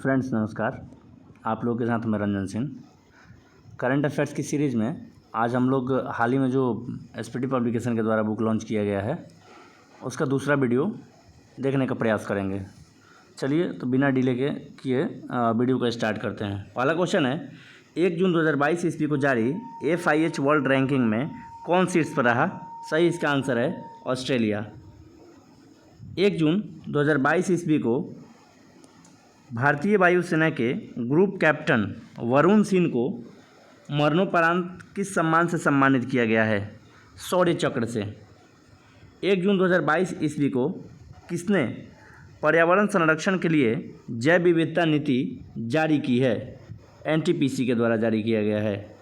Friends नमस्कार। आप लोगों के साथ मैं रंजन सिंह। करंट अफेयर्स की सीरीज़ में आज हम लोग हाल ही में जो एसपीटी पब्लिकेशन के द्वारा बुक लॉन्च किया गया है उसका दूसरा वीडियो देखने का प्रयास करेंगे। चलिए तो बिना डिले के किए वीडियो को स्टार्ट करते हैं। पहला क्वेश्चन है, 1 जून 2022 ईस्वी को जारी FIH वर्ल्ड रैंकिंग में कौन शीर्ष पर रहा? सही इसका आंसर है ऑस्ट्रेलिया। 1 जून 2022 ईस्वी को भारतीय वायुसेना के ग्रुप कैप्टन वरुण सिंह को मरणोपरांत किस सम्मान से सम्मानित किया गया है? शौर्य चक्र से। 1 जून 2022 ईस्वी को किसने पर्यावरण संरक्षण के लिए जैव विविधता नीति जारी की है? NTPC के द्वारा जारी किया गया है।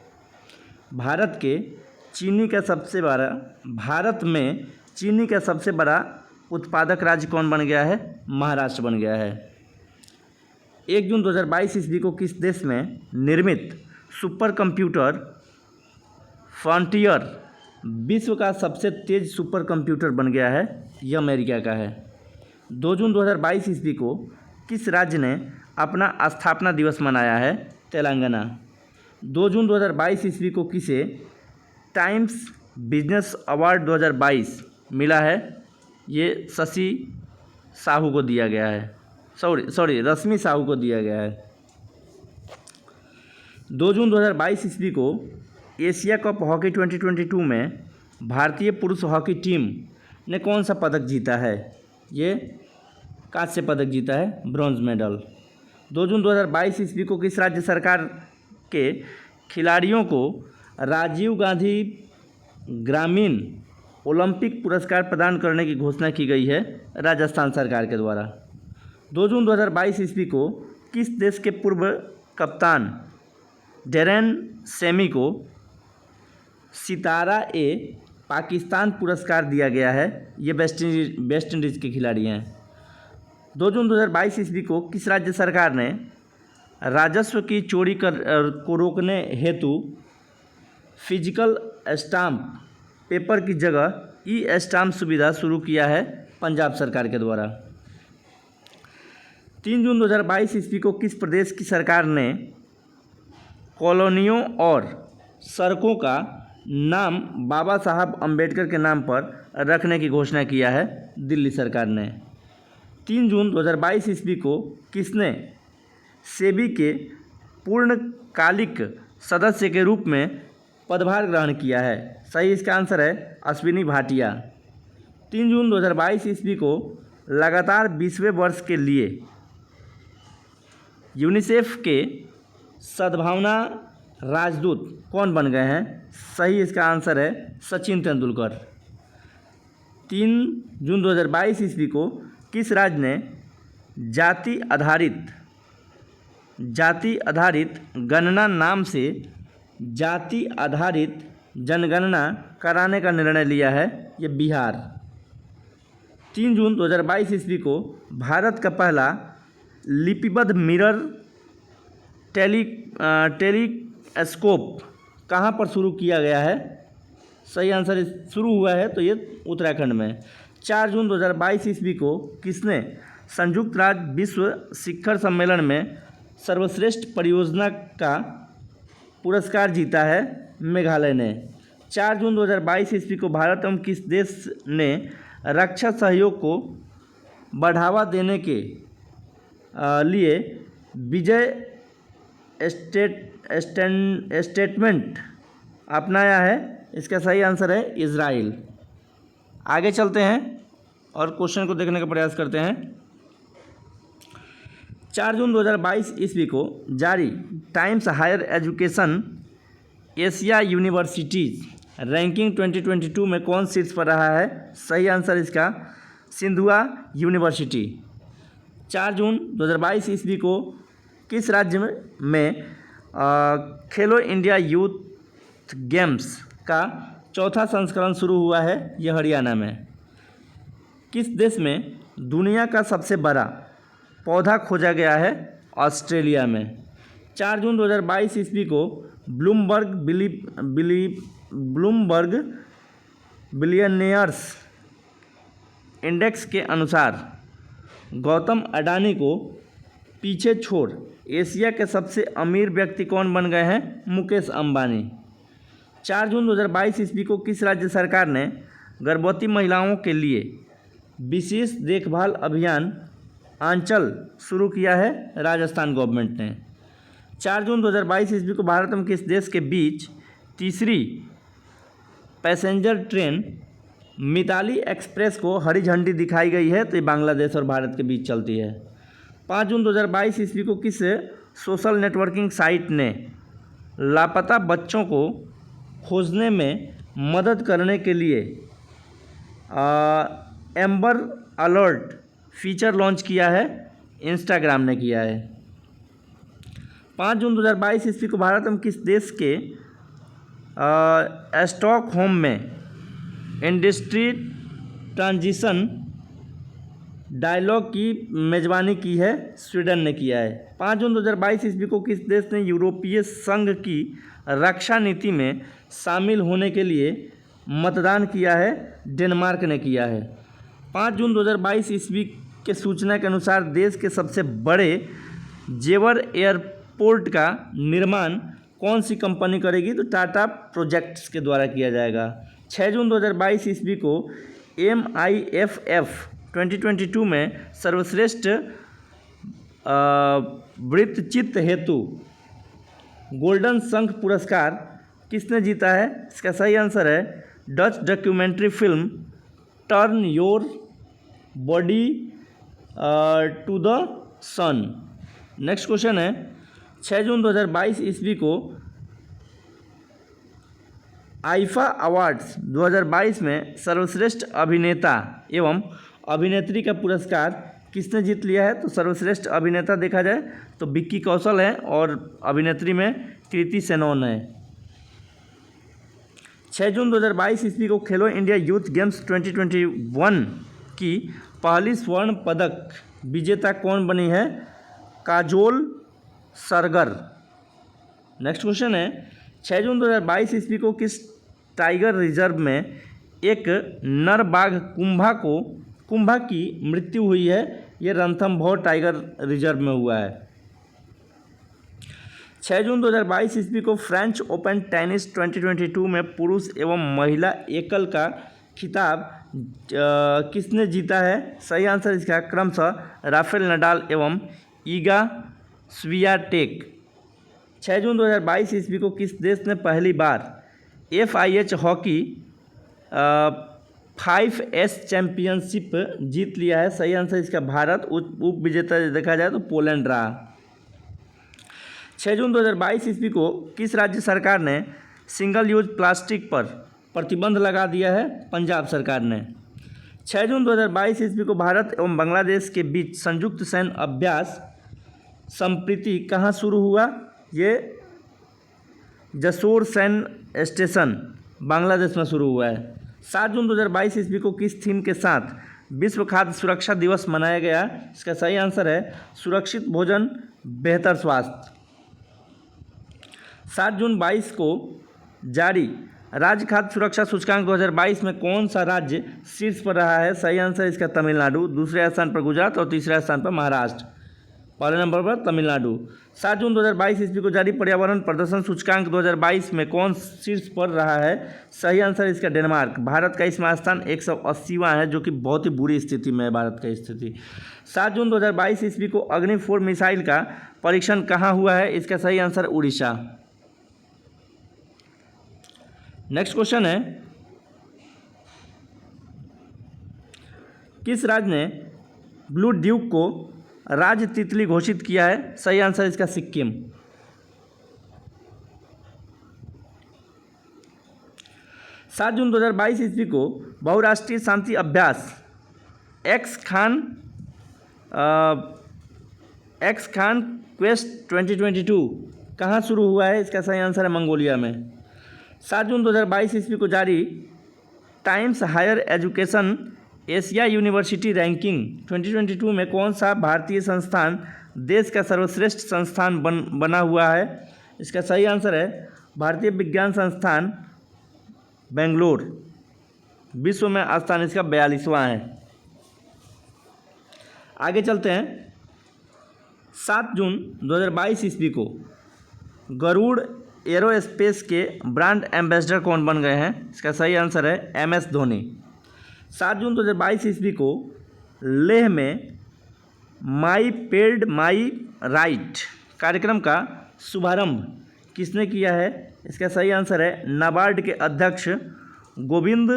भारत में चीनी का सबसे बड़ा उत्पादक राज्य कौन बन गया है? महाराष्ट्र बन गया है। 1 जून 2022 ईस्वी को किस देश में निर्मित सुपर कंप्यूटर फ्रंटियर विश्व का सबसे तेज सुपर कंप्यूटर बन गया है? यह अमेरिका का है। 2 जून 2022 ईस्वी को किस राज्य ने अपना स्थापना दिवस मनाया है? तेलंगाना। 2 जून 2022 ईस्वी को किसे टाइम्स बिजनेस अवार्ड 2022 मिला है? ये शशि साहू को दिया गया है। रश्मि साहू को दिया गया है। 2 जून 2022 ईस्वी को एशिया कप हॉकी 2022 में भारतीय पुरुष हॉकी टीम ने कौन सा पदक जीता है? ये कांस्य पदक जीता है, ब्रॉन्ज मेडल। 2 जून 2022 ईस्वी को किस राज्य सरकार के खिलाड़ियों को राजीव गांधी ग्रामीण ओलंपिक पुरस्कार प्रदान करने की घोषणा की गई है? राजस्थान सरकार के द्वारा। 2 जून 2022 ईस्वी को किस देश के पूर्व कप्तान डेरेन सेमी को सितारा ए पाकिस्तान पुरस्कार दिया गया है? ये वेस्ट इंडीज़ के खिलाड़ी हैं। 2 जून 2022 ईस्वी को किस राज्य सरकार ने राजस्व की चोरी को रोकने हेतु फिजिकल स्टाम्प पेपर की जगह ई-स्टाम्प सुविधा शुरू किया है? पंजाब सरकार के द्वारा। 3 जून 2022 ईस्वी को किस प्रदेश की सरकार ने कॉलोनियों और सड़कों का नाम बाबा साहब अम्बेडकर के नाम पर रखने की घोषणा किया है? दिल्ली सरकार ने। 3 जून 2022 ईस्वी को किसने सेबी के पूर्णकालिक सदस्य के रूप में पदभार ग्रहण किया है? सही इसका आंसर है अश्विनी भाटिया। 3 जून 2022 ईस्वी को लगातार 20वें वर्ष के लिए यूनिसेफ के सद्भावना राजदूत कौन बन गए हैं? सही इसका आंसर है सचिन तेंदुलकर। 3 जून 2022 ईस्वी को किस राज्य ने जाति आधारित गणना नाम से जाति आधारित जनगणना कराने का निर्णय लिया है? ये बिहार। 3 जून 2022 ईस्वी को भारत का पहला लिपिबद्ध मिरर टेलीस्कोप कहाँ पर शुरू किया गया है? सही आंसर शुरू हुआ है तो ये उत्तराखंड में। 4 जून 2022 ईस्वी को किसने संयुक्त राज्य विश्व शिखर सम्मेलन में सर्वश्रेष्ठ परियोजना का पुरस्कार जीता है? मेघालय ने। 4 जून 2022 ईस्वी को भारत एवं किस देश ने रक्षा सहयोग को बढ़ावा देने के लिए विजय स्टेटमेंट अपनाया है? इसका सही आंसर है इजराइल। आगे चलते हैं और क्वेश्चन को देखने का प्रयास करते हैं। 4 जून 2022 ईस्वी को जारी Times Higher Education Asia universities ranking 2022 में कौन शीर्ष पर रहा है? सही आंसर इसका सिंधुआ यूनिवर्सिटी। 4 जून 2022 ईस्वी को किस राज्य में खेलो इंडिया यूथ गेम्स का चौथा संस्करण शुरू हुआ है? यह हरियाणा में। किस देश में दुनिया का सबसे बड़ा पौधा खोजा गया है? ऑस्ट्रेलिया में। 4 जून 2022 ईस्वी को ब्लूमबर्ग बिलियनियर्स इंडेक्स के अनुसार गौतम अडानी को पीछे छोड़ एशिया के सबसे अमीर व्यक्ति कौन बन गए हैं? मुकेश अंबानी। 4 जून 2022 ईस्वी को किस राज्य सरकार ने गर्भवती महिलाओं के लिए विशेष देखभाल अभियान आंचल शुरू किया है? राजस्थान गवर्नमेंट ने। 4 जून 2022 ईस्वी को भारत में किस देश के बीच तीसरी पैसेंजर ट्रेन मिताली एक्सप्रेस को हरी झंडी दिखाई गई है? तो ये बांग्लादेश और भारत के बीच चलती है। 5 जून 2022 ईस्वी को किस सोशल नेटवर्किंग साइट ने लापता बच्चों को खोजने में मदद करने के लिए एम्बर अलर्ट फीचर लॉन्च किया है? इंस्टाग्राम ने किया है। 5 जून 2022 ईस्वी को भारत में किस देश के स्टॉकहोम में इंडस्ट्री ट्रांजिशन डायलॉग की मेज़बानी की है? स्वीडन ने किया है। 5 जून 2022 ईस्वी को किस देश ने यूरोपीय संघ की रक्षा नीति में शामिल होने के लिए मतदान किया है? डेनमार्क ने किया है। 5 जून 2022 ईस्वी के सूचना के अनुसार देश के सबसे बड़े जेवर एयरपोर्ट का निर्माण कौन सी कंपनी करेगी? तो टाटा प्रोजेक्ट्स के द्वारा किया जाएगा। 6 जून 2022 ईस्वी को MIFF 2022 में सर्वश्रेष्ठ वृत्तचित्र हेतु गोल्डन शंख पुरस्कार किसने जीता है? इसका सही आंसर है Dutch documentary film turn your body to the sun. Next question है 6 जून 2022 ईस्वी को आईफा अवार्ड्स 2022 में सर्वश्रेष्ठ अभिनेता एवं अभिनेत्री का पुरस्कार किसने जीत लिया है? तो सर्वश्रेष्ठ अभिनेता देखा जाए तो विक्की कौशल है और अभिनेत्री में कृति सेनन है। 6 जून 2022 ईस्वी को खेलो इंडिया यूथ गेम्स 2021 की पहली स्वर्ण पदक विजेता कौन बनी है? काजोल सरगर। नेक्स्ट क्वेश्चन है 6 जून 2022 ईस्वी को किस टाइगर रिजर्व में एक नर बाघ कुंभा की मृत्यु हुई है? ये रणथंभौर टाइगर रिजर्व में हुआ है। 6 जून 2022 ईस्वी को फ्रेंच ओपन टेनिस 2022 में पुरुष एवं महिला एकल का खिताब किसने जीता है? सही आंसर इसका क्रमशः राफेल नडाल एवं ईगा स्वियाटेक। 6 जून 2022 ईस्वी को किस देश ने पहली बार FIH हॉकी 5S चैंपियनशिप जीत लिया है? सही आंसर इसका भारत। उप विजेता देखा जाए तो पोलैंड रहा। 6 जून 2022 ईस्वी को किस राज्य सरकार ने सिंगल यूज प्लास्टिक पर प्रतिबंध लगा दिया है? पंजाब सरकार ने। 6 जून 2022 ईस्वी को भारत एवं बांग्लादेश के बीच संयुक्त सैन्य अभ्यास संप्रीति कहाँ शुरू हुआ? ये जसोर सैन्य स्टेशन बांग्लादेश में शुरू हुआ है। 7 जून 2022 ईस्वी को किस थीम के साथ विश्व खाद्य सुरक्षा दिवस मनाया गया? इसका सही आंसर है सुरक्षित भोजन बेहतर स्वास्थ्य। 7 जून 22 को जारी राज्य खाद्य सुरक्षा सूचकांक 2022 में कौन सा राज्य शीर्ष पर रहा है? सही आंसर इसका तमिलनाडु, दूसरे स्थान पर गुजरात और तीसरे स्थान पर महाराष्ट्र। पहले नंबर पर तमिलनाडु। 7 जून 2022 ईस्वी को जारी पर्यावरण प्रदर्शन सूचकांक 2022 में कौन शीर्ष पर रहा है? सही आंसर इसका डेनमार्क। भारत का इसमें स्थान 180वां है, जो कि बहुत ही बुरी स्थिति में है भारत की स्थिति। 7 जून 2022 ईस्वी को अग्नि 4 मिसाइल का परीक्षण कहाँ हुआ है? इसका सही आंसर उड़ीसा। नेक्स्ट क्वेश्चन है किस राज्य ने ब्लू ड्यूक को राज्य तितली घोषित किया है? सही आंसर इसका सिक्किम। 7 जून 2022 ईस्वी को बहुराष्ट्रीय शांति अभ्यास एक्स खान क्वेस्ट 2022 कहाँ शुरू हुआ है? इसका सही आंसर है मंगोलिया में। 7 जून 2022 ईस्वी को जारी Times Higher Education Asia university ranking 2022 में कौन सा भारतीय संस्थान देश का सर्वश्रेष्ठ संस्थान बना हुआ है? इसका सही आंसर है भारतीय विज्ञान संस्थान बेंगलोर। विश्व में स्थान इसका 42वां है। आगे चलते हैं 7 जून 2022 ईस्वी को गरुड़ एरोस्पेस के ब्रांड एम्बेसडर कौन बन गए हैं? इसका सही आंसर है MS धोनी। 7 जून 2022 ईस्वी को लेह में माई पेड माई राइट कार्यक्रम का शुभारंभ किसने किया है? इसका सही आंसर है नाबार्ड के अध्यक्ष गोविंद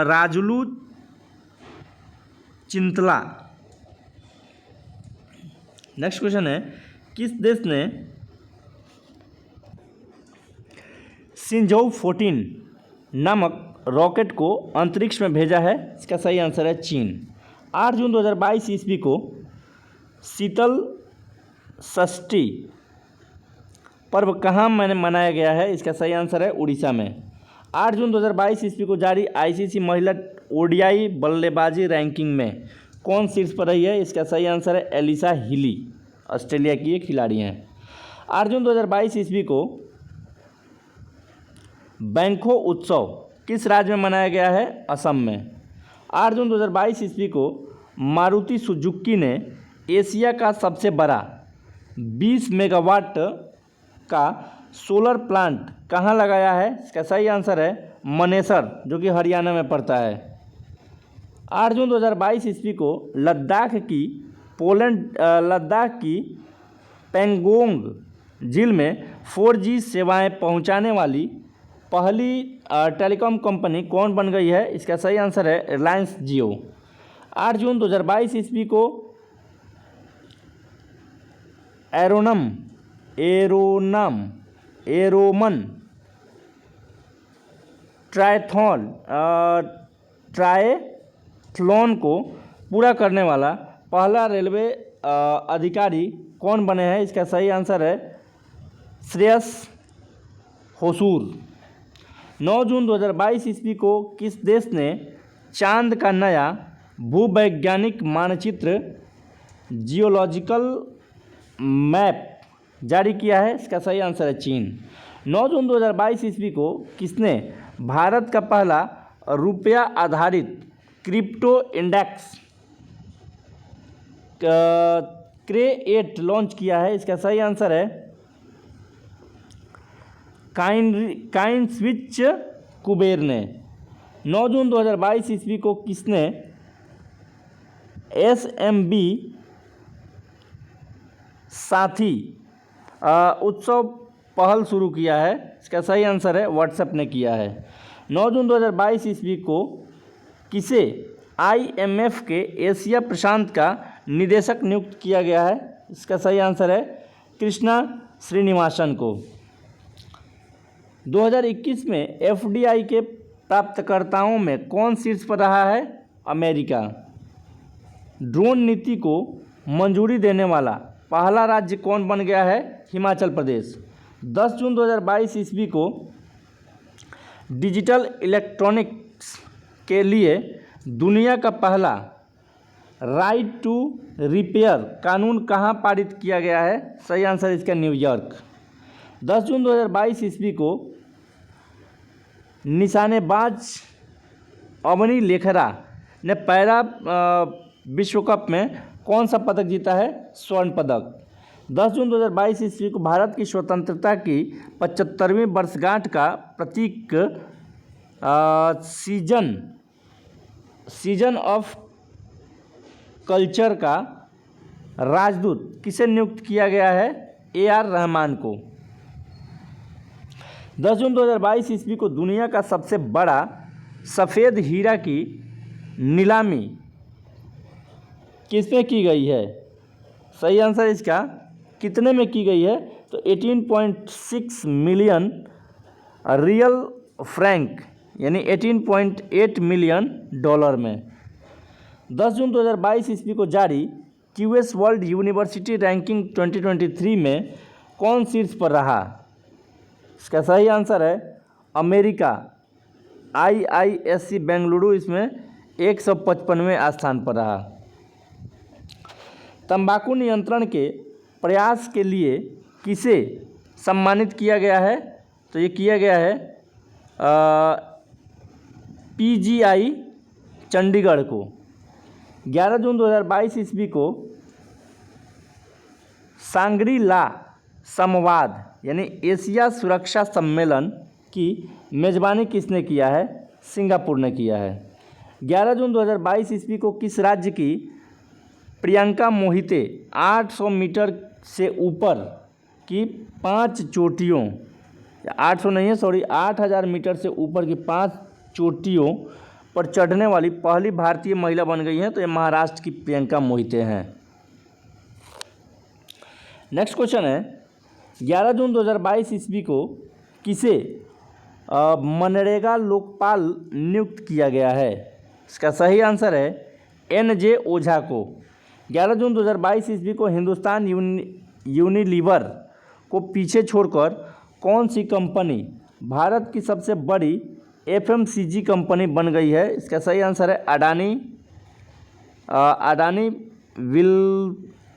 राजुलू चिंतला। नेक्स्ट क्वेश्चन है, किस देश ने शिंझोउ 14 नामक रॉकेट को अंतरिक्ष में भेजा है? इसका सही आंसर है चीन। 8 जून 2022 ईस्वी को शीतल षष्ठी पर्व कहाँ मनाया गया है? इसका सही आंसर है उड़ीसा में। 8 जून 2022 ईस्वी को जारी ICC महिला ODI बल्लेबाजी रैंकिंग में कौन शीर्ष पर रही है? इसका सही आंसर है एलिसा हिली, ऑस्ट्रेलिया की एक खिलाड़ी हैं। 8 जून 2022 ईस्वी को बैंखो उत्सव किस राज्य में मनाया गया है? असम में। 8 जून 2022 ईस्वी को मारुति सुजुकी ने एशिया का सबसे बड़ा 20 मेगावाट का सोलर प्लांट कहाँ लगाया है? इसका सही आंसर है मनेसर, जो कि हरियाणा में पड़ता है। 8 जून 2022 ईस्वी को लद्दाख की पेंगोंग झील में 4G सेवाएं पहुंचाने वाली पहली टेलीकॉम कंपनी कौन बन गई है? इसका सही आंसर है रिलायंस जियो। 8 जून 2022 ईस्वी को एरोमन ट्रायथलॉन को पूरा करने वाला पहला रेलवे अधिकारी कौन बने हैं? इसका सही आंसर है श्रेयस होसूर। 9 जून 2022 ईस्वी को किस देश ने चांद का नया भूवैज्ञानिक मानचित्र जियोलॉजिकल मैप जारी किया है? इसका सही आंसर है चीन। 9 जून 2022 ईस्वी को किसने भारत का पहला रुपया आधारित क्रिप्टो इंडेक्स क्रे8 लॉन्च किया है? इसका सही आंसर है काइनस्विच कुबेर ने। 9 जून 2022 ईस्वी को किसने SMB साथी उत्सव पहल शुरू किया है? इसका सही आंसर है व्हाट्सएप ने किया है। 9 जून 2022 ईस्वी को किसे IMF के एशिया प्रशांत का निदेशक नियुक्त किया गया है? इसका सही आंसर है कृष्णा श्रीनिवासन को। 2021 में FDI के प्राप्तकर्ताओं में कौन शीर्ष पर रहा है? अमेरिका। ड्रोन नीति को मंजूरी देने वाला पहला राज्य कौन बन गया है? हिमाचल प्रदेश। 10 जून 2022 ईस्वी को डिजिटल इलेक्ट्रॉनिक्स के लिए दुनिया का पहला राइट टू रिपेयर कानून कहाँ पारित किया गया है? सही आंसर इसका न्यूयॉर्क। 10 जून 2022 ईस्वी को निशानेबाज अवनी लेखरा ने पैरा विश्व कप में कौन सा पदक जीता है? स्वर्ण पदक। 10 जून 2022 ईस्वी को भारत की स्वतंत्रता की 75वीं वर्षगांठ का प्रतीक सीजन ऑफ कल्चर का राजदूत किसे नियुक्त किया गया है? AR रहमान को। 10 जून 2022 ईस्वी को दुनिया का सबसे बड़ा सफ़ेद हीरा की नीलामी किस में की गई है? सही आंसर इसका कितने में की गई है? तो 18.6 मिलियन रियल फ्रैंक यानी 18.8 मिलियन डॉलर में। 10 जून 2022 ईस्वी को जारी QS वर्ल्ड यूनिवर्सिटी रैंकिंग 2023 में कौन शीर्ष पर रहा? इसका सही आंसर है अमेरिका। IISc बेंगलुरु इसमें 155वें स्थान पर रहा। तंबाकू नियंत्रण के प्रयास के लिए किसे सम्मानित किया गया है? तो ये किया गया है PGI चंडीगढ़ को। 11 जून 2022 ईस्वी को सांग्री ला संवाद यानी एशिया सुरक्षा सम्मेलन की मेज़बानी किसने किया है? सिंगापुर ने किया है। 11 जून 2022 ईस्वी को किस राज्य की प्रियंका मोहिते 800 मीटर से ऊपर की 5 चोटियों, 800 नहीं है सॉरी, 8000 मीटर से ऊपर की 5 चोटियों पर चढ़ने वाली पहली भारतीय महिला बन गई हैं? तो ये महाराष्ट्र की प्रियंका मोहिते हैं। नेक्स्ट क्वेश्चन है 11 जून 2022 ईस्वी को किसे मनरेगा लोकपाल नियुक्त किया गया है? इसका सही आंसर है NJ ओझा को। 11 जून 2022 ईस्वी को हिंदुस्तान यूनिलीवर को पीछे छोड़कर कौन सी कंपनी भारत की सबसे बड़ी FMCG कंपनी बन गई है? इसका सही आंसर है अडानी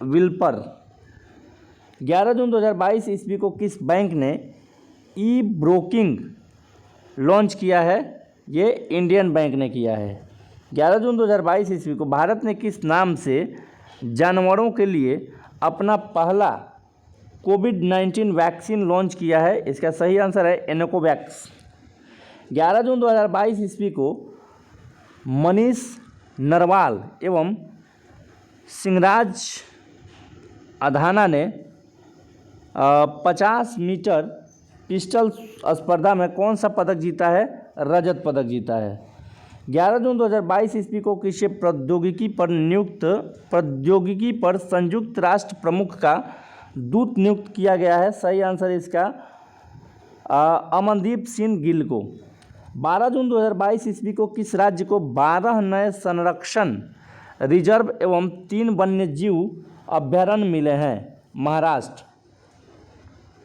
विल्पर। 11 जून 2022 ईस्वी को किस बैंक ने ई-ब्रोकिंग लॉन्च किया है? ये इंडियन बैंक ने किया है। 11 जून 2022 ईस्वी को भारत ने किस नाम से जानवरों के लिए अपना पहला कोविड-19 वैक्सीन लॉन्च किया है? इसका सही आंसर है एनोकोवैक्स। 11 जून 2022 ईस्वी को मनीष नरवाल एवं सिंहराज अधाना ने 50 मीटर पिस्टल स्पर्धा में कौन सा पदक जीता है? रजत पदक जीता है। 11 जून 2022 ईस्वी को किसे प्रौद्योगिकी पर संयुक्त राष्ट्र प्रमुख का दूत नियुक्त किया गया है? सही आंसर इसका अमनदीप सिंह गिल को। 12 जून 2022 ईस्वी को किस राज्य को 12 नए संरक्षण रिजर्व एवं 3 वन्यजीव अभ्यारण्य मिले हैं? महाराष्ट्र।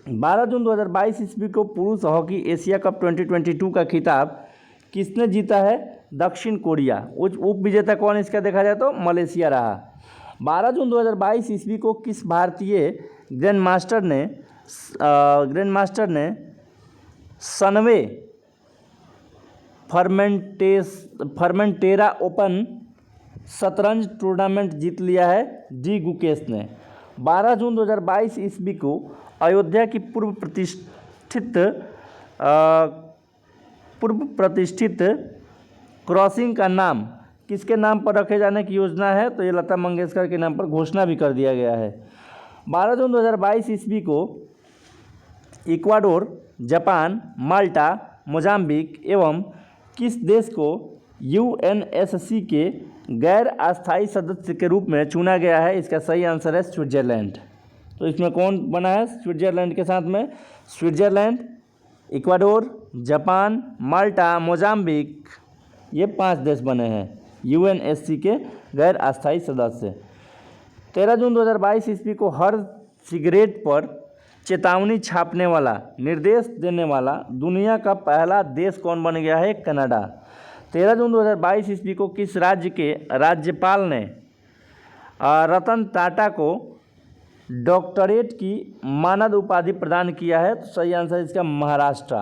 12 जून 2022 ईस्वी को पुरुष हॉकी एशिया कप 2022 का खिताब किसने जीता है? दक्षिण कोरिया। उप विजेता कौन इसका देखा जाए तो मलेशिया रहा। 12 जून 2022 ईस्वी को किस भारतीय ग्रैंड मास्टर ने सनवे फर्मेंटेरा ओपन शतरंज टूर्नामेंट जीत लिया है? डी गुकेश ने। 12 जून 2022 ईस्वी को अयोध्या की पूर्व प्रतिष्ठित क्रॉसिंग का नाम किसके नाम पर रखे जाने की योजना है? तो ये लता मंगेशकर के नाम पर घोषणा भी कर दिया गया है। 12 जून 2022 ईस्वी को इक्वाडोर, जापान, माल्टा, मोजाम्बिक एवं किस देश को UNSC के गैर अस्थायी सदस्य के रूप में चुना गया है? इसका सही आंसर है स्विट्जरलैंड। तो इसमें कौन बना है स्विट्जरलैंड के साथ में? स्विट्जरलैंड, इक्वाडोर, जापान, माल्टा, मोजाम्बिक, ये 5 देश बने हैं UNSC के गैर अस्थायी सदस्य। 13 जून 2022 ईस्वी को हर सिगरेट पर चेतावनी छापने वाला निर्देश देने वाला दुनिया का पहला देश कौन बन गया है? कनाडा। 13 जून 2022 ईस्वी को किस राज्य के राज्यपाल ने रतन टाटा को डॉक्टरेट की मानद उपाधि प्रदान किया है? तो सही आंसर इसका महाराष्ट्र।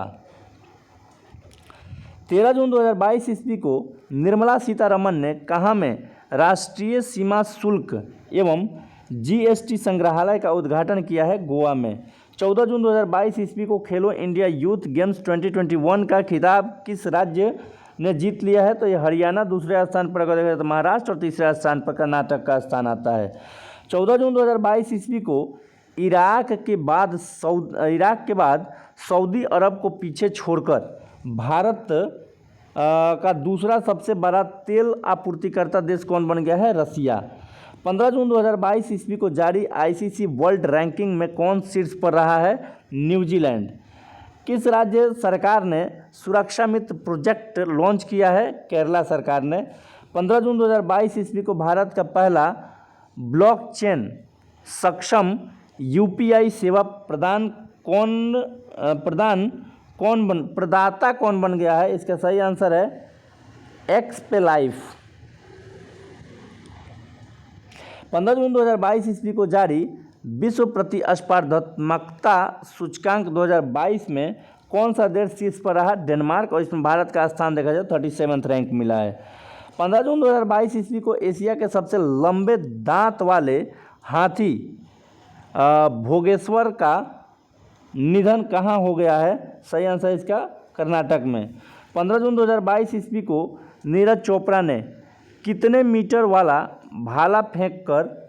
13 जून 2022 ईस्वी को निर्मला सीतारमण ने कहाँ में राष्ट्रीय सीमा शुल्क एवं GST संग्रहालय का उद्घाटन किया है? गोवा में। 14 जून 2022 ईस्वी को खेलो इंडिया यूथ गेम्स 2021 का खिताब किस राज्य ने जीत लिया है? तो ये हरियाणा। दूसरे स्थान पर अगर देखा जाए तो महाराष्ट्र और तीसरे स्थान पर कर्नाटक का स्थान आता है। 14 जून 2022 ईस्वी को इराक के बाद सऊदी अरब को पीछे छोड़कर भारत का दूसरा सबसे बड़ा तेल आपूर्तिकर्ता देश कौन बन गया है? रसिया। 15 जून 2022 ईस्वी को जारी ICC वर्ल्ड रैंकिंग में कौन शीर्ष पर रहा है? न्यूजीलैंड। किस राज्य सरकार ने सुरक्षा मित्र प्रोजेक्ट लॉन्च किया है? केरला सरकार ने। 15 जून 2022 ईस्वी को भारत का पहला ब्लॉकचेन सक्षम UPI सेवा प्रदाता कौन बन गया है? इसका सही आंसर है XPay Life। 15 जून 2022 ईस्वी को जारी विश्व प्रतिस्पर्धात्मकता सूचकांक 2022 में कौन सा देश शीर्ष पर रहा? डेनमार्क। और इसमें भारत का स्थान देखा जाए 37वां रैंक मिला है। 15 जून 2022 ईस्वी को एशिया के सबसे लंबे दांत वाले हाथी भोगेश्वर का निधन कहाँ हो गया है? सही आंसर इसका कर्नाटक में। 15 जून 2022 ईस्वी को नीरज चोपड़ा ने कितने मीटर वाला भाला फेंककर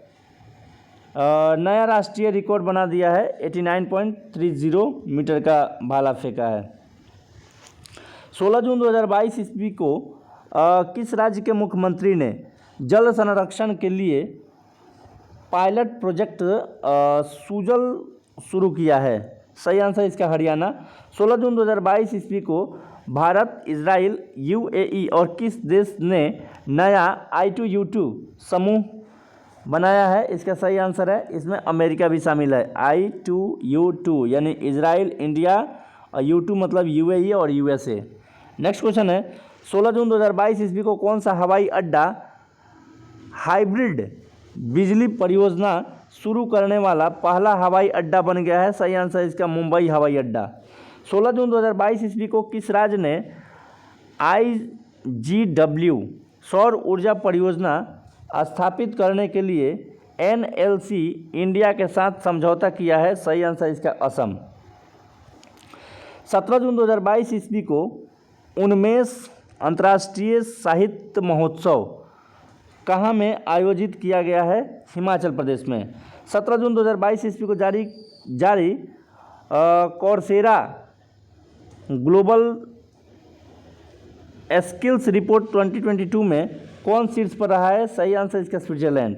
नया राष्ट्रीय रिकॉर्ड बना दिया है? 89.30 मीटर का भाला फेंका है। 16 जून 2022 ईस्वी को किस राज्य के मुख्यमंत्री ने जल संरक्षण के लिए पायलट प्रोजेक्ट सुजल शुरू किया है? सही आंसर इसका हरियाणा। 16 जून 2022 ईस्वी को भारत, इजराइल, यूएई और किस देश ने नया I2U2 समूह बनाया है? इसका सही आंसर है, इसमें अमेरिका भी शामिल है। I2U2 यानी इजराइल, इंडिया, और U2 मतलब यूएई और यूएसए। नेक्स्ट क्वेश्चन है, 16 जून 2022 ईस्वी को कौन सा हवाई अड्डा हाइब्रिड बिजली परियोजना शुरू करने वाला पहला हवाई अड्डा बन गया है? सही आंसर इसका मुंबई हवाई अड्डा। 16 जून 2022 ईस्वी को किस राज्य ने IGW सौर ऊर्जा परियोजना स्थापित करने के लिए NLC इंडिया के साथ समझौता किया है? सही आंसर इसका असम। 17 जून 2022 ईस्वी को 19 अंतर्राष्ट्रीय साहित्य महोत्सव कहाँ में आयोजित किया गया है? हिमाचल प्रदेश में। 17 जून 2022 ईस्वी को जारी कौरसेरा ग्लोबल स्किल्स रिपोर्ट 2022 में कौन शीर्ष पर रहा है? सही आंसर इसका स्विट्जरलैंड।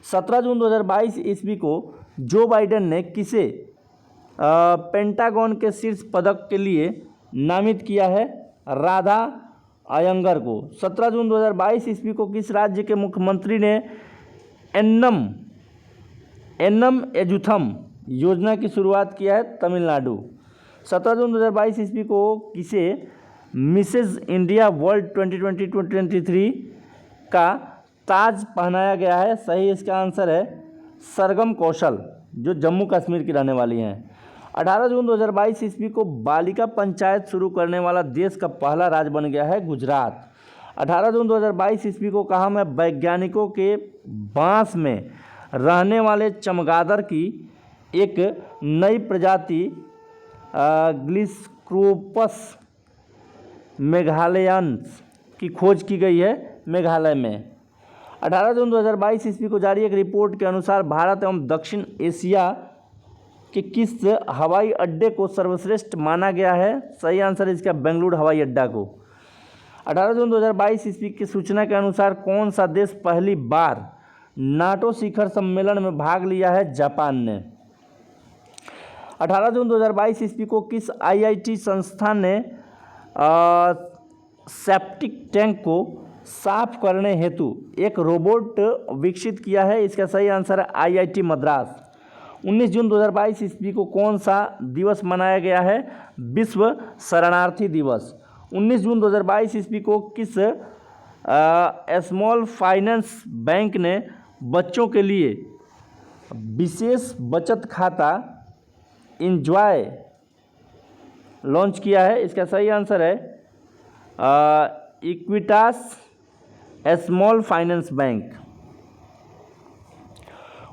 17 जून 2022 ईस्वी को जो बाइडेन ने किसे पेंटागन के शीर्ष पदक के लिए नामित किया है? राधा अयंगर को। 17 जून 2022 ईस्वी को किस राज्य के मुख्यमंत्री ने एन्नम एजुथम योजना की शुरुआत किया है? तमिलनाडु। 17 जून 2022 ईस्वी को किसे मिसेज इंडिया वर्ल्ड 2020-2023 का ताज पहनाया गया है? सही इसका आंसर है सरगम कौशल, जो जम्मू कश्मीर की रहने वाली हैं। 18 जून 2022 ईस्वी को बालिका पंचायत शुरू करने वाला देश का पहला राज्य बन गया है गुजरात। 18 जून 2022 ईस्वी को कहा में वैज्ञानिकों के बांस में रहने वाले चमगादड़ की एक नई प्रजाति ग्लिस्क्रोपस मेघालयंस की खोज की गई है मेघालय में। 18 जून 2022 ईस्वी को जारी एक रिपोर्ट के अनुसार भारत एवं दक्षिण एशिया के किस हवाई अड्डे को सर्वश्रेष्ठ माना गया है? सही आंसर इसका बेंगलुरु हवाई अड्डा को। 18 जून 2022 ईस्वी की सूचना के अनुसार कौन सा देश पहली बार नाटो शिखर सम्मेलन में भाग लिया है? जापान ने। 18 जून 2022 ईस्वी को किस IIT संस्थान ने सेप्टिक टैंक को साफ करने हेतु एक रोबोट विकसित किया है? इसका सही आंसर है IIT मद्रास। 19 जून 2022 ईस्वी को कौन सा दिवस मनाया गया है? विश्व शरणार्थी दिवस। 19 जून 2022 ईस्वी को किस स्मॉल फाइनेंस बैंक ने बच्चों के लिए विशेष बचत खाता इंजॉय लॉन्च किया है? इसका सही आंसर है इक्विटास स्मॉल फाइनेंस बैंक।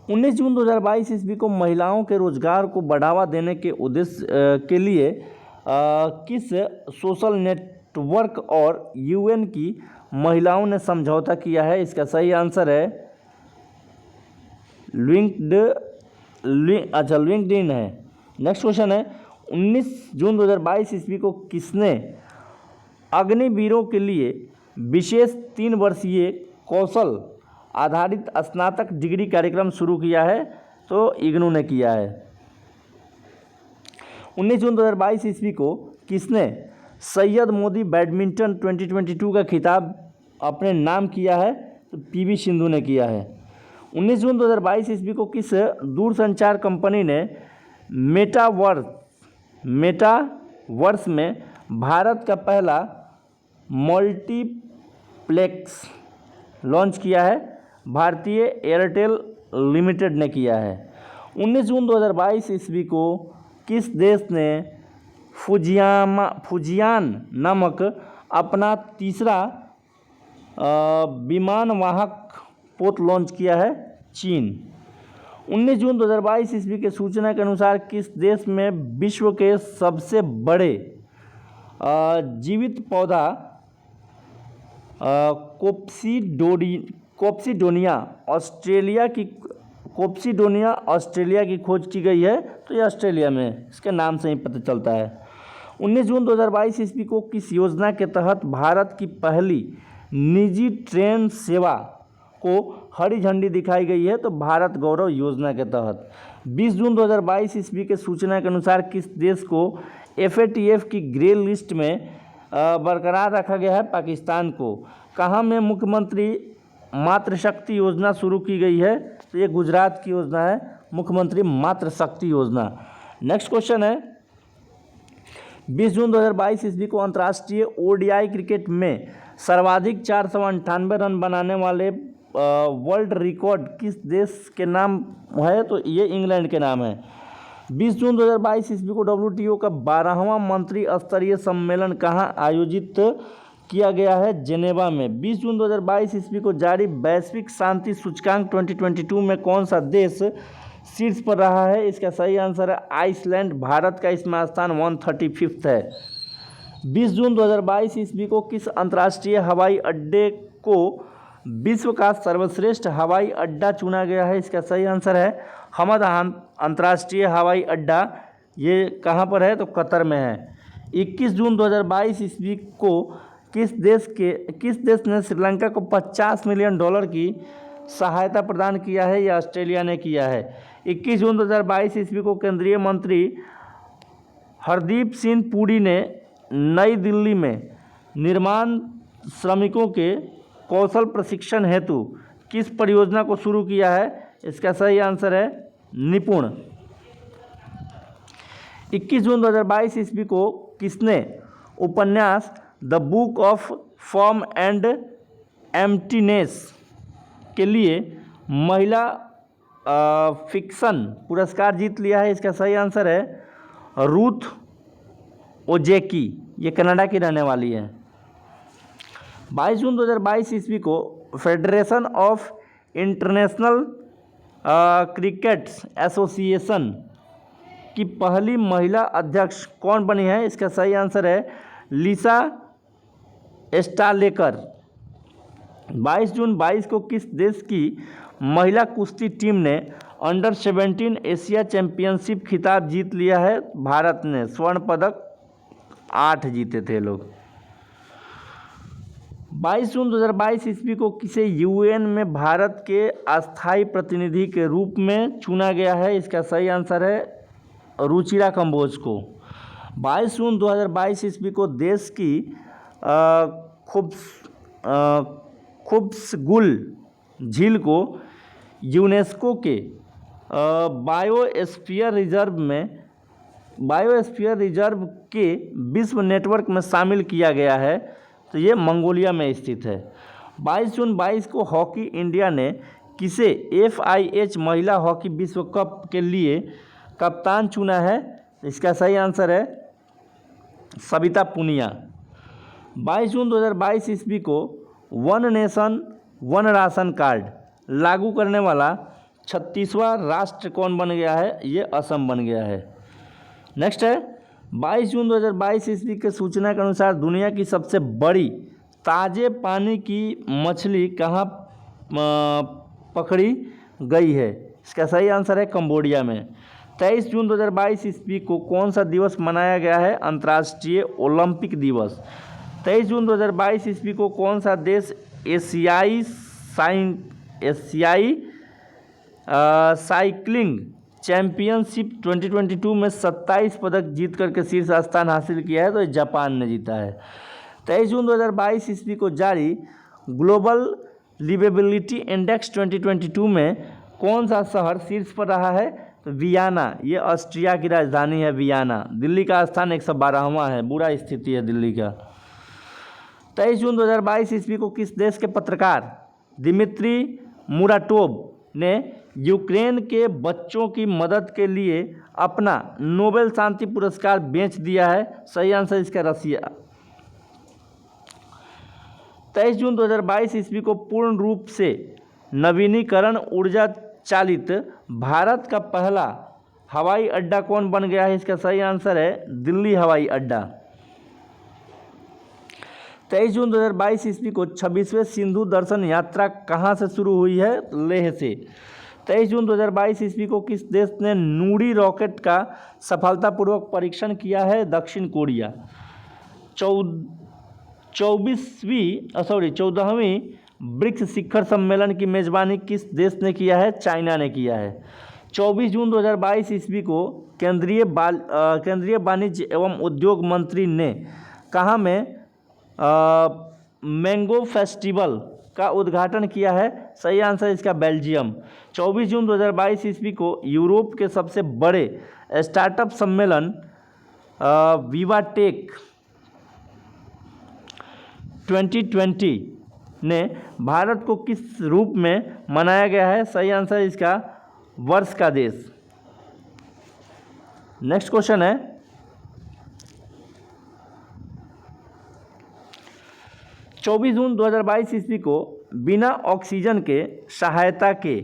19 जून 2022 ईस्वी को महिलाओं के रोजगार को बढ़ावा देने के उद्देश्य के लिए किस सोशल नेटवर्क और UN की महिलाओं ने समझौता किया है? इसका सही आंसर है लिंक्डइन है। नेक्स्ट क्वेश्चन है, 19 जून 2022 ईस्वी को किसने अग्निवीरों के लिए विशेष 3 वर्षीय कौशल आधारित स्नातक डिग्री कार्यक्रम शुरू किया है? तो इग्नू ने किया है। 19 जून 2022 ईस्वी को किसने सैयद मोदी बैडमिंटन 2022 का खिताब अपने नाम किया है? तो PV सिंधु ने किया है। 19 जून 2022 ईस्वी को किस दूरसंचार कंपनी ने मेटावर्स में भारत का पहला मल्टीप्लेक्स लॉन्च किया है? भारतीय एयरटेल लिमिटेड ने किया है। 19 जून 2022 ईस्वी को किस देश ने फुजियान नामक अपना तीसरा विमानवाहक पोत लॉन्च किया है? चीन। 19 जून 2022 ईस्वी के सूचना के अनुसार किस देश में विश्व के सबसे बड़े जीवित पौधा कोप्सीडोनिया ऑस्ट्रेलिया की खोज की गई है। तो ये ऑस्ट्रेलिया में, इसके नाम से ही पता चलता है। 19 जून 2022 ईस्वी को किस योजना के तहत भारत की पहली निजी ट्रेन सेवा को हरी झंडी दिखाई गई है? तो भारत गौरव योजना के तहत। 20 जून 2022 ईस्वी के सूचना के अनुसार किस देश को FATF की ग्रे लिस्ट में बरकरार रखा गया है? पाकिस्तान को। कहाँ में मुख्यमंत्री मातृशक्ति योजना शुरू की गई है? तो ये गुजरात की योजना है, मुख्यमंत्री मातृशक्ति योजना। नेक्स्ट क्वेश्चन है, 20 जून 2022 ईस्वी को अंतर्राष्ट्रीय ODI क्रिकेट में सर्वाधिक 498 रन बनाने वाले वर्ल्ड रिकॉर्ड किस देश के नाम है? तो ये इंग्लैंड के नाम है। 20 जून 2022 ईस्वी को WTO का 12वां मंत्री स्तरीय सम्मेलन कहाँ आयोजित किया गया है? जेनेवा में। 20 जून 2022 ईस्वी को जारी वैश्विक शांति सूचकांक 2022 में कौन सा देश शीर्ष पर रहा है? इसका सही आंसर है आइसलैंड। भारत का इसमें स्थान 135 है। 20 जून 2022 ईस्वी को किस अंतर्राष्ट्रीय हवाई अड्डे को विश्व का सर्वश्रेष्ठ हवाई अड्डा चुना गया है? इसका सही आंसर है हमद अंतर्राष्ट्रीय हवाई अड्डा। ये कहाँ पर है? तो कतर में है। 21 जून 2022 ईस्वी को किस देश ने श्रीलंका को $50 मिलियन की सहायता प्रदान किया है? या ऑस्ट्रेलिया ने किया है। 21 जून 2022 ईस्वी को केंद्रीय मंत्री हरदीप सिंह पुरी ने नई दिल्ली में निर्माण श्रमिकों के कौशल प्रशिक्षण हेतु किस परियोजना को शुरू किया है? इसका सही आंसर है निपुण। 21 जून 2022 ईस्वी को किसने उपन्यास the book of form and emptiness के लिए महिला फिक्शन पुरस्कार जीत लिया है? इसका सही आंसर है रूथ ओजेकी। ये कनाडा की रहने वाली है। 22 जून 2022 ईस्वी को federation of international cricket association की पहली महिला अध्यक्ष कौन बनी है? इसका सही आंसर है लिसा स्टालेकर। 22 जून 22 को किस देश की महिला कुश्ती टीम ने अंडर 17 एशिया चैंपियनशिप खिताब जीत लिया है? भारत ने। स्वर्ण पदक 8 जीते थे लोग। 22 जून 2022 ईस्वी को किसे UN में भारत के अस्थायी प्रतिनिधि के रूप में चुना गया है? इसका सही आंसर है रुचिरा कंबोज को। 22 जून 2022 ईस्वी को देश की खुब्सगुल झील को यूनेस्को के बायोस्फीयर रिजर्व के विश्व नेटवर्क में शामिल किया गया है। तो ये मंगोलिया में स्थित है। 22 जून 22 को हॉकी इंडिया ने किसे FIH महिला हॉकी विश्व कप के लिए कप्तान चुना है? इसका सही आंसर है सविता पुनिया। 22 जून 2022 ईस्वी को one nation one ration card लागू करने वाला 36वां राष्ट्र कौन बन गया है? ये असम बन गया है। नेक्स्ट है 22 जून 2022 ईस्वी के सूचना के अनुसार दुनिया की सबसे बड़ी ताजे पानी की मछली कहाँ पकड़ी गई है? इसका सही आंसर है कंबोडिया में। 23 जून 2022 ईस्वी को कौन सा दिवस मनाया गया है? अंतर्राष्ट्रीय ओलंपिक दिवस। 23 जून 2022 ईस्वी को कौन सा देश एशियाई साइकिलिंग चैंपियनशिप 2022 में 27 पदक जीत करके शीर्ष स्थान हासिल किया है? तो जापान ने जीता है। 23 जून 2022 ईस्वी को जारी ग्लोबल लिवेबिलिटी इंडेक्स 2022 में कौन सा शहर शीर्ष पर रहा है? तो वियना। ये ऑस्ट्रिया की राजधानी है वियना। दिल्ली का स्थान 112वां है। बुरा स्थिति है दिल्ली का। 23 जून 2022 ईस्वी को किस देश के पत्रकार दिमित्री मुराटोव ने यूक्रेन के बच्चों की मदद के लिए अपना नोबेल शांति पुरस्कार बेच दिया है? सही आंसर इसका रसिया। 23 जून 2022 ईस्वी को पूर्ण रूप से नवीनीकरण ऊर्जा चालित भारत का पहला हवाई अड्डा कौन बन गया है? इसका सही आंसर है दिल्ली हवाई अड्डा। 23 जून 2022 ईस्वी को 26वें सिंधु दर्शन यात्रा कहाँ से शुरू हुई है? लेह से। 23 जून 2022 ईस्वी को किस देश ने नूरी रॉकेट का सफलतापूर्वक परीक्षण किया है? दक्षिण कोरिया। 14वीं ब्रिक्स शिखर सम्मेलन की मेजबानी किस देश ने किया है? चाइना ने किया है। 24 जून 2022 ईस्वी को केंद्रीय वाणिज्य एवं उद्योग मंत्री ने कहाँ में मैंगो फेस्टिवल का उद्घाटन किया है? सही आंसर इसका बेल्जियम। 24 जून 2022 ईस्वी को यूरोप के सबसे बड़े स्टार्टअप सम्मेलन विवाटेक 2020 ने भारत को किस रूप में मनाया गया है? सही आंसर इसका वर्ष का देश। नेक्स्ट क्वेश्चन है 24 जून 2022 ईस्वी को बिना ऑक्सीजन के सहायता के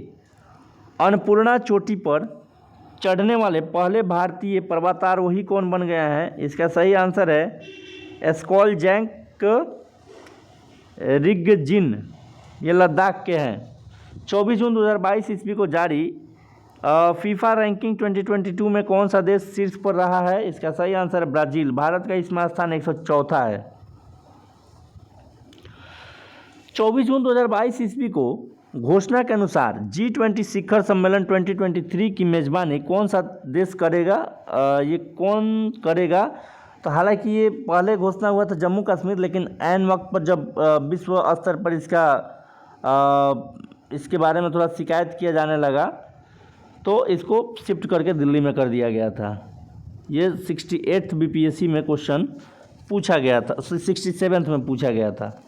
अन्नपूर्णा चोटी पर चढ़ने वाले पहले भारतीय पर्वतारोही कौन बन गया है? इसका सही आंसर है स्कॉलजैंक रिगजिन, ये लद्दाख के हैं। 24 जून 2022 ईस्वी को जारी फीफा रैंकिंग 2022 में कौन सा देश शीर्ष पर रहा है? इसका सही आंसर है ब्राज़ील। भारत का इसमें स्थान 104 है। 24 जून 2022 ईस्वी को घोषणा के अनुसार G20 शिखर सम्मेलन 2023 की मेज़बानी कौन सा देश करेगा? ये कौन करेगा? तो हालांकि ये पहले घोषणा हुआ था जम्मू कश्मीर, लेकिन ऐन वक्त पर जब विश्व स्तर पर इसके बारे में थोड़ा शिकायत किया जाने लगा तो इसको शिफ्ट करके दिल्ली में कर दिया गया था। ये 68th BPSC में क्वेश्चन पूछा गया था, 67th में पूछा गया था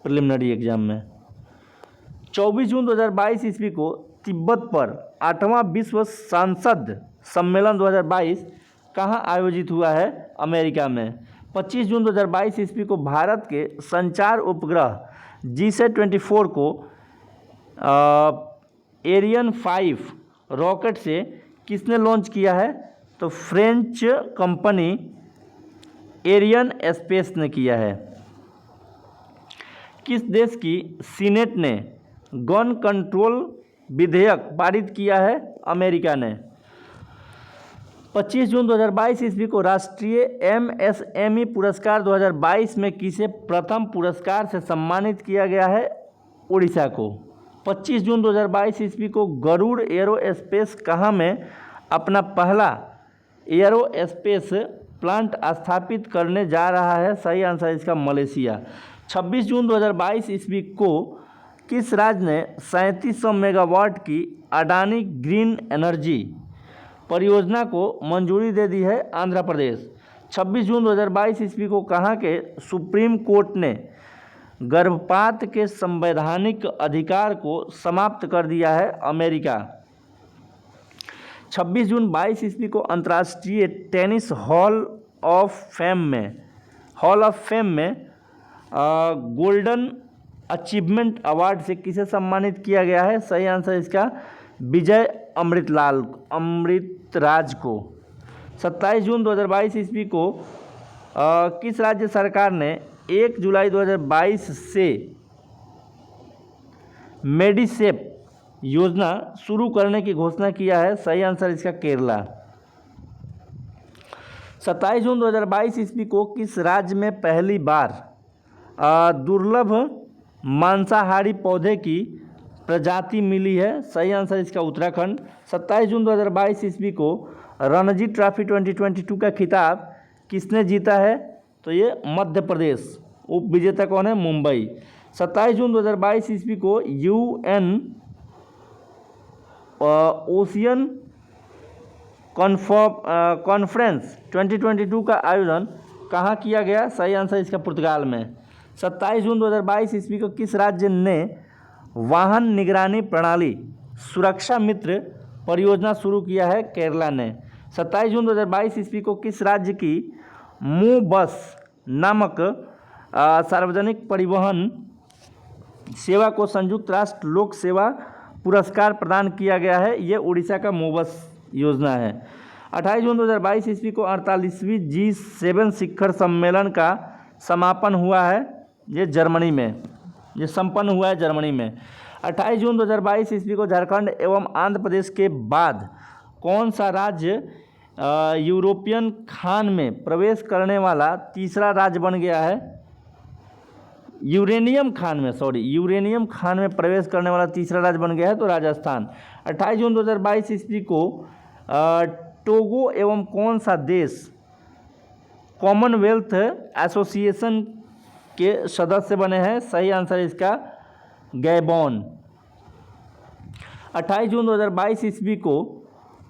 प्रिलिमिनरी एग्जाम में। 24 जून 2022 ईस्वी को तिब्बत पर 8वां विश्व सांसद सम्मेलन 2022 कहाँ आयोजित हुआ है? अमेरिका में। 25 जून 2022 ईस्वी को भारत के संचार उपग्रह GSAT-24 को एरियन 5 रॉकेट से किसने लॉन्च किया है? तो फ्रेंच कंपनी एरियन स्पेस ने किया है। किस देश की सीनेट ने गन कंट्रोल विधेयक पारित किया है? अमेरिका ने। 25 जून 2022 ईस्वी को राष्ट्रीय MSME पुरस्कार 2022 में किसे प्रथम पुरस्कार से सम्मानित किया गया है? उड़ीसा को। 25 जून 2022 ईस्वी को गरुड़ एरोस्पेस कहाँ में अपना पहला एरोस्पेस प्लांट स्थापित करने जा रहा है? सही आंसर इसका मलेशिया। 26 जून 2022 ईस्वी को किस राज्य ने 3700 मेगावाट की अडानी ग्रीन एनर्जी परियोजना को मंजूरी दे दी है? आंध्र प्रदेश। 26 जून 2022 ईस्वी को कहाँ के सुप्रीम कोर्ट ने गर्भपात के संवैधानिक अधिकार को समाप्त कर दिया है? अमेरिका। 26 जून 22 ईस्वी को अंतर्राष्ट्रीय टेनिस हॉल ऑफ फेम में गोल्डन अचीवमेंट अवार्ड से किसे सम्मानित किया गया है? सही आंसर इसका विजय अमृतराज को। 27 जून 2022 ईस्वी को किस राज्य सरकार ने 1 जुलाई 2022 से मेडिसेप योजना शुरू करने की घोषणा किया है? सही आंसर इसका केरला। 27 जून 2022 ईस्वी को किस राज्य में पहली बार दुर्लभ मांसाहारी पौधे की प्रजाति मिली है? सही आंसर इसका उत्तराखंड। 27 जून 2022 ईस्वी को रणजी ट्रॉफी 2022 का खिताब किसने जीता है? तो ये मध्य प्रदेश। उप विजेता कौन है? मुंबई। 27 जून 2022 ईस्वी को UN ओशियन कॉन्फ्रेंस 2022 का आयोजन कहाँ किया गया? सही आंसर इसका पुर्तगाल में। 27 जून 2022 ईस्वी को किस राज्य ने वाहन निगरानी प्रणाली सुरक्षा मित्र परियोजना शुरू किया है? केरला ने। 27 जून 2022 ईस्वी को किस राज्य की मू बस नामक सार्वजनिक परिवहन सेवा को संयुक्त राष्ट्र लोक सेवा पुरस्कार प्रदान किया गया है? ये उड़ीसा का मोबस योजना है। 28 जून 2022 ईस्वी को 48वीं G7 शिखर सम्मेलन का समापन हुआ है, ये जर्मनी में, ये संपन्न हुआ है जर्मनी में। 28 जून 2022 ईस्वी को झारखंड एवं आंध्र प्रदेश के बाद कौन सा राज्य यूरोपियन खान में प्रवेश करने वाला तीसरा राज्य बन गया है? यूरेनियम खान में प्रवेश करने वाला तीसरा राज्य बन गया है, तो राजस्थान। 28 जून 2022 ईस्वी को टोगो एवं कौन सा देश कॉमनवेल्थ एसोसिएशन के सदस्य बने हैं? सही आंसर इसका गैबोन। 28 जून 2022 ईस्वी को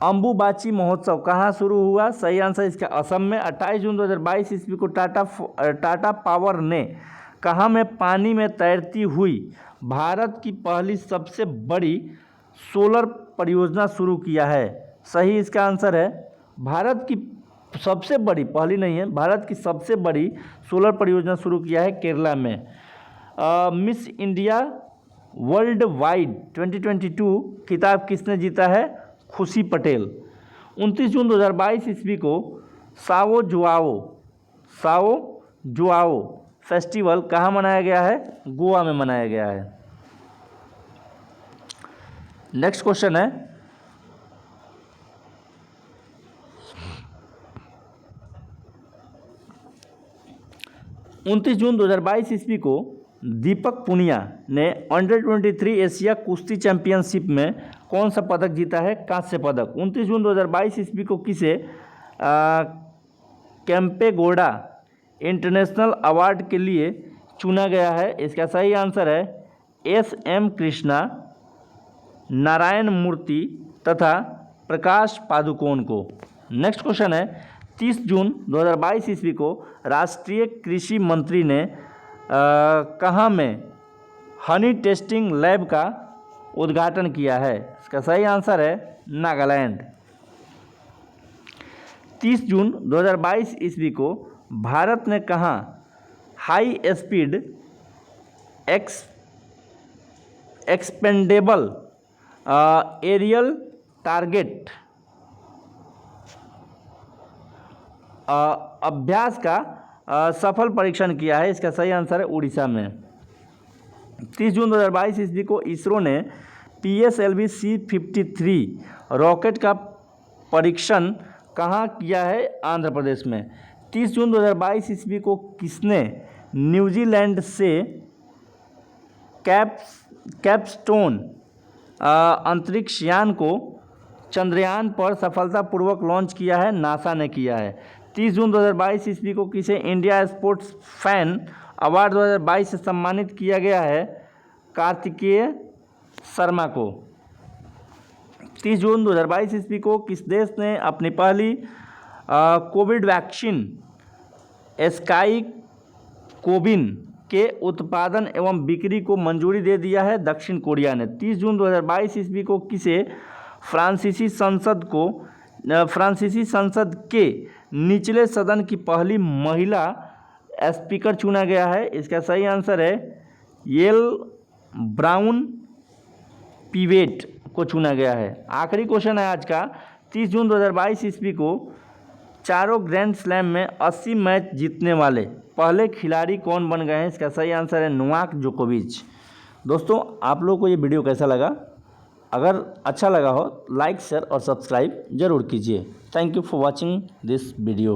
अम्बुबाची महोत्सव कहाँ शुरू हुआ? सही आंसर इसका असम में। 28 जून 2022 ईस्वी को टाटा पावर ने कहाँ में पानी में तैरती हुई भारत की पहली सबसे बड़ी सोलर परियोजना शुरू किया है? सही इसका आंसर है भारत की सबसे बड़ी, पहली नहीं है, भारत की सबसे बड़ी सोलर परियोजना शुरू किया है केरला में। मिस इंडिया वर्ल्ड वाइड 2022 खिताब किसने जीता है? खुशी पटेल। 29 जून 2022 ईस्वी को साओ जुआओ फेस्टिवल कहाँ मनाया गया है? गोवा में मनाया गया है। नेक्स्ट क्वेश्चन है, उनतीस जून 2022 ईस्वी को दीपक पुनिया ने अंडर 23 एशिया कुश्ती चैंपियनशिप में कौन सा पदक जीता है? कांस्य पदक। 29 जून 2022 ईस्वी को किसे कैंपेगौड़ा इंटरनेशनल अवार्ड के लिए चुना गया है? इसका सही आंसर है SM कृष्णा, नारायण मूर्ति तथा प्रकाश पादुकोण को। नेक्स्ट क्वेश्चन है, 30 जून 2022 ईस्वी को राष्ट्रीय कृषि मंत्री ने कहाँ में हनी टेस्टिंग लैब का उद्घाटन किया है? इसका सही आंसर है नागालैंड। 30 जून 2022 ईस्वी को भारत ने कहाँ high speed expendable aerial target अभ्यास का सफल परीक्षण किया है? इसका सही आंसर है उड़ीसा में। 30 जून 2022 ईस्वी को इसरो ने PSLV C-53 रॉकेट का परीक्षण कहाँ किया है? आंध्र प्रदेश में। 30 जून 2022 ईस्वी को किसने न्यूजीलैंड से कैपस्टोन अंतरिक्ष यान को चंद्रयान पर सफलतापूर्वक लॉन्च किया है? नासा ने किया है। 30 जून 2022 ईस्वी को किसे इंडिया स्पोर्ट्स फैन अवार्ड 2022 से सम्मानित किया गया है? कार्तिकेय शर्मा को। 30 जून 2022 ईस्वी को किस देश ने अपनी पहली कोविड वैक्सीन स्काई कोविन के उत्पादन एवं बिक्री को मंजूरी दे दिया है? दक्षिण कोरिया ने। 30 जून 2022 ईस्वी को किसे फ्रांसीसी संसद के निचले सदन की पहली महिला स्पीकर चुना गया है? इसका सही आंसर है येल ब्राउन पीवेट को चुना गया है। आखिरी क्वेश्चन है आज का, 30 जून 2022 ईस्वी को चारों ग्रैंड स्लैम में 80 मैच जीतने वाले पहले खिलाड़ी कौन बन गए हैं? इसका सही आंसर है नोवाक जोकोविच। दोस्तों, आप लोगों को ये वीडियो कैसा लगा? अगर अच्छा लगा हो लाइक शेयर और सब्सक्राइब जरूर कीजिए। Thank you for watching this video.